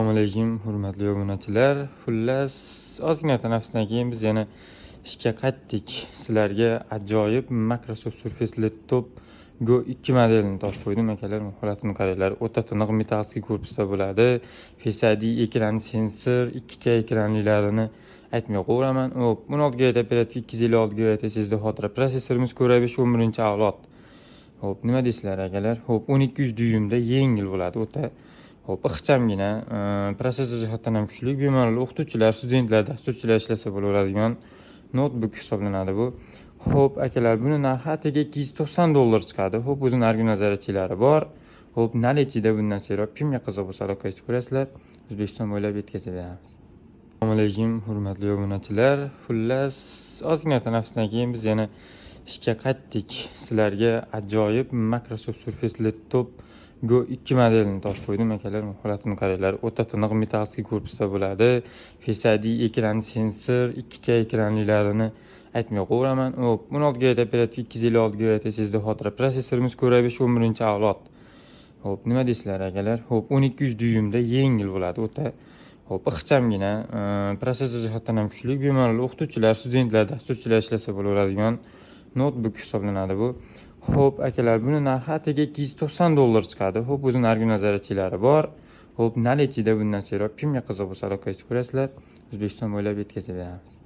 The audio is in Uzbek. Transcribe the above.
Assalomu alaykum, hurmatli obunachilar. Xullas, ozgina tanaffusdan keyin biz yana ishga qaytdik. Sizlarga ajoyib Microsoft Surface Laptop Go 2 modelini topib qo'ydim akalar. Holatini qaranglar. O'ta tiniq metallski korpusda bo'ladi. Face ID ekran sensor, 2K ekranlilarini aytmay qo'yraman. Hop, 16 GB operativ, 256 GB SSD xotira. Prosessorimiz Core i5 11-avlod. Hop, nima deysizlar akalar? Hop, 12 dyuymda yengil bo'ladi. O'ta hop, ixchamgina, prosessor jihatdan ham kuchli, bemalol o'qituvchilar, studentlar, dasturchilar ishlasa bo'laveradigan notebook hisoblanadi bu. Hop, akalar, buni narxi atigi $290 chiqadi. Hop, o'zini original zaryadchilari bor. Hop, nalichida bundan seroq kimga qiziq bo'lsa aloqa ko'rasizlar. O'zbekiston bo'ylab yetkazib beramiz. Assalomu alaykum, hurmatli obunachilar. Xullas, ozgina tanaffusdan keyin biz yana ishga qaytdik. Sizlarga ajoyib Microsoft Surface Laptop Go 2 modelini topib qo'ydim akalar. Holatini qaranglar. O'ta tiniq metallski korpusda bo'ladi. Face ID ekran sensor, 2K ekranlilarini aytmay qo'yraman. Hop, 16 GB operativ, 256 GB SSD xotira. Prosessorimiz Core i5 11-avlod. Hop, nima deysizlar akalar? Hop, 12 dyuymda yengil bo'ladi. O'ta hop, ixchamgina, prosessor jihatdan ham kuchli, bemalol o'qituvchilar, studentlar, dasturchilar ishlasa bo'laveradigan notebook hisoblanadi bu. Hop, akalar, buni narxi atigi $290 chiqadi. Hop, o'zini original zaryadchilari bor. Hop, nalichida bundan seroq kimga qiziq bo'lsa aloqa ko'rasizlar. O'zbekiston bo'ylab yetkazib beramiz.